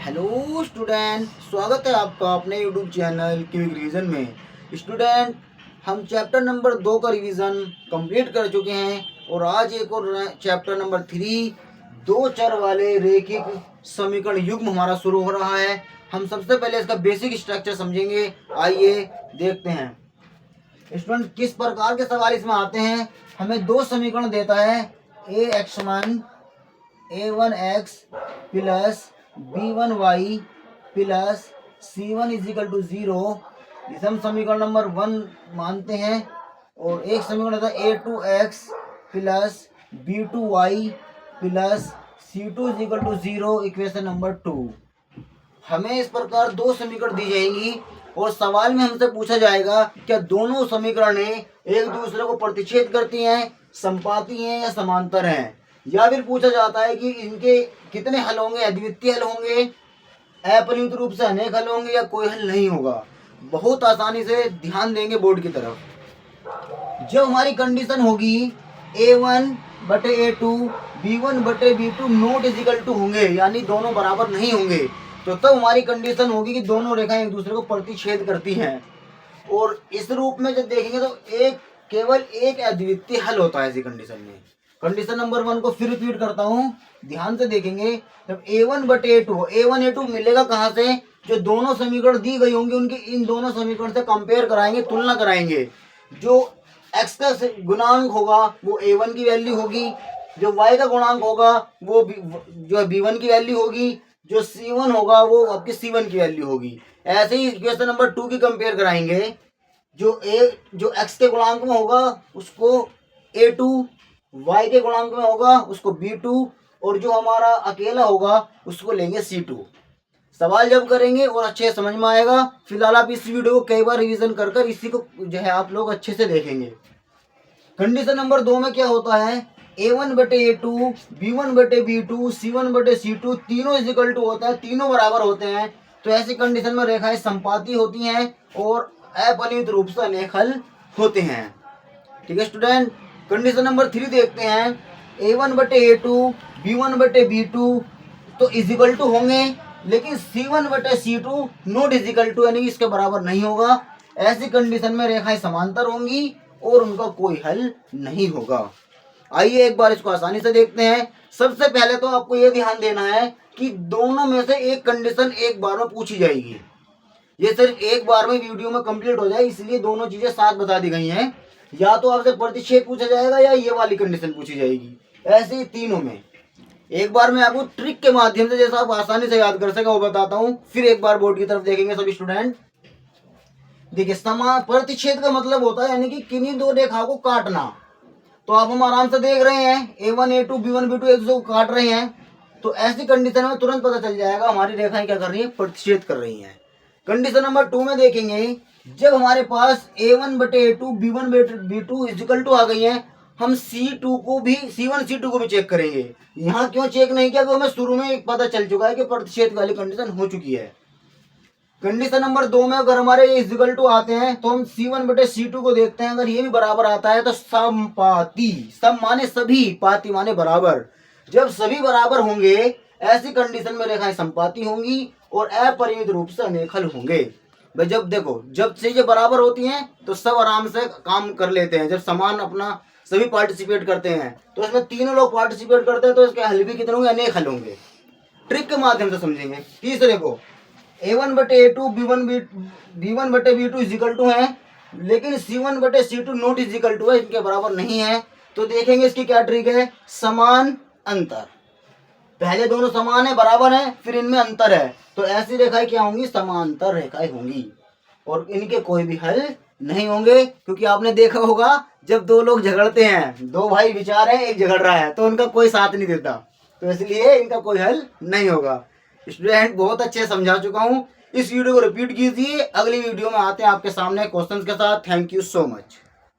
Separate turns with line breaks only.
Hello student, स्वागत है आपका अपने यूट्यूब चैनल क्विक रिवीजन में। स्टूडेंट, हम चैप्टर नंबर 2 का रिवीजन कंप्लीट कर चुके हैं और आज एक और चैप्टर नंबर 3 दो चर वाले रैखिक समीकरण युग्म हमारा शुरू हो रहा है। हम सबसे पहले इसका बेसिक स्ट्रक्चर समझेंगे। आइए देखते हैं स्टूडेंट किस प्रकार के सवाल इसमें आते हैं। हमें दो समीकरण देता है, a1x plus b1y plus c1 is equal to 0। इसे हम समीकरण नंबर 1 मानते हैं। और एक समीकरण होता है a2x plus b2y plus c2 equal to 0, equation number 2। हमें इस प्रकार दो समीकरण दी जाएंगी और सवाल में हमसे पूछा जाएगा क्या दोनों समीकरणें एक दूसरे को प्रतिच्छेद करती हैं, संपाती हैं या समांतर हैं। या फिर पूछा जाता है कि इनके कितने हल होंगे, अद्वितीय हल होंगे, अपरिमित रूप से अनेक हल होंगे या कोई हल नहीं होगा। बहुत आसानी से ध्यान देंगे बोर्ड की तरफ। जब हमारी कंडीशन होगी a1 बटे a2 b1 बटे b2 नॉट इजिकल टू होंगे, यानी दोनों बराबर नहीं होंगे, तो तब हमारी कंडीशन होगी कि दोनों रेखाएं एक दूसरे को प्रतिच्छेद करती हैं। और इस रूप में जब देखेंगे तो केवल एक अद्वितीय हल होता है ऐसी कंडीशन में। कंडीशन नंबर 1 को फिर रिपीट करता हूं, ध्यान से देखेंगे। जब a1 बटे a1 a2 मिलेगा कहां से, जो दोनों समीकरण दी गई होंगी उनके इन दोनों समीकरण से कंपेयर कराएंगे, तुलना कराएंगे। जो x का गुणांक होगा वो a1 की वैल्यू होगी, जो y का गुणांक होगा वो जो b1 की वैल्यू होगी, जो c1 होगा वो आपकी c1 की वैल्यू होगी। ऐसे ही इक्वेशन नंबर 2 की कंपेयर कराएंगे। जो x के गुणांक में होगा उसको a2, y के गुणांक में होगा उसको b2, और जो हमारा अकेला होगा उसको लेंगे c2। सवाल जब करेंगे और अच्छे से समझ में आएगा। फिलहाल आप इस वीडियो को कई बार रिवीजन कर कर इसी को जो है आप लोग अच्छे से देखेंगे। कंडीशन नंबर 2 में क्या होता है, a1 बटे a2 b1 बटे b2 c1 बटे c2 तीनों इजिकल टू होता है, तीनों बराबर होते हैं। तो ऐसी कंडीशन में रेखाएं संपाती होती हैं और अपरिमित रूप से अनेक हल होते हैं। ठीक है स्टूडेंट, कंडीशन नंबर 3 देखते हैं। a1 बटे a2 b1 बटे b2 तो इजिकल टू होंगे, लेकिन c1 बटे c2 नॉट इजिकल टू, यानी इसके बराबर नहीं होगा। ऐसी कंडीशन में रेखाएं समांतर होंगी और उनका कोई हल नहीं होगा। आइए एक बार इसको आसानी से देखते हैं। सबसे पहले तो आपको यह ध्यान देना है कि दोनों में से एक कंडीशन एक बार में पूछी जाएगी। ये सिर्फ एक बार में वीडियो में कंप्लीट हो जाए, इसलिए दोनों चीजें साथ बता दी गई हैं। या तो आपसे प्रतिच्छेद पूछा जाएगा या ये वाली कंडीशन पूछी जाएगी। ऐसे ही तीनों में एक बार मैं आपको ट्रिक के माध्यम से जैसा आप आसानी से याद कर सके वो बताता हूं। फिर एक बार बोर्ड की तरफ देखेंगे सभी स्टूडेंट। देखिए, समान प्रतिच्छेद का मतलब होता है यानी कि किन्हीं दो रेखाओं को काटना। तो आप हम आराम से देख रहे हैं a1 a2 b1 b2 एक दूसरे को काट रहे हैं। तो ऐसी कंडीशन में तुरंत पता चल जाएगा हमारी रेखाएं क्या कर रही है, प्रतिच्छेद कर रही हैं। कंडीशन नंबर 2 में देखेंगे, जब हमारे पास a1 बटे a2 b1 बटे b2 इजिकल टू आ गई है, हम c2 को भी c1 c2 को भी चेक करेंगे। यहाँ क्यों चेक नहीं किया, तो हमें शुरू में पता चल चुका है कि प्रतिच्छेद वाली कंडीशन हो चुकी है। कंडीशन नंबर 2 में अगर हमारे ये इजिकल टू आते हैं तो हम c1 बटे c2 को देखते हैं। अगर ये भी बराबर आता है तो समपाती, सम माने सभी, पाती माने बराबर। जब सभी बराबर होंगे ऐसी कंडीशन में रेखाएं संपाती होंगी और अपरिमित रूप से अनेक हल होंगे। भाई जब देखो, जब चीजें बराबर होती हैं तो सब आराम से काम कर लेते हैं। जब समान अपना सभी पार्टिसिपेट करते हैं तो इसमें तीनों लोग पार्टिसिपेट करते हैं तो इसके हल भी कितने होंगे, अनेक हल होंगे। ट्रिक के माध्यम से समझेंगे। तीसरे को a1 बटे a2 b1 बटे b2 इजिकल टू है, लेकिन c1 बटे c2 नॉट इजिकल टू है, इनके बराबर नहीं है। तो देखेंगे इसकी क्या ट्रिक है, समान अंतर। पहले दोनों समान है, बराबर है, फिर इनमें अंतर है, तो ऐसी रेखाएं क्या होंगी, समांतर रेखाएं होंगी और इनके कोई भी हल नहीं होंगे। क्योंकि आपने देखा होगा जब दो लोग झगड़ते हैं, दो भाई विचार है, एक झगड़ रहा है, तो उनका कोई साथ नहीं देता, तो इसलिए इनका कोई हल नहीं होगा। स्टूडेंट, बहुत अच्छे समझा चुका हूं। इस वीडियो को रिपीट कीजिए। अगली वीडियो में आते हैं आपके सामने क्वेश्चंस के साथ। Thank you so much.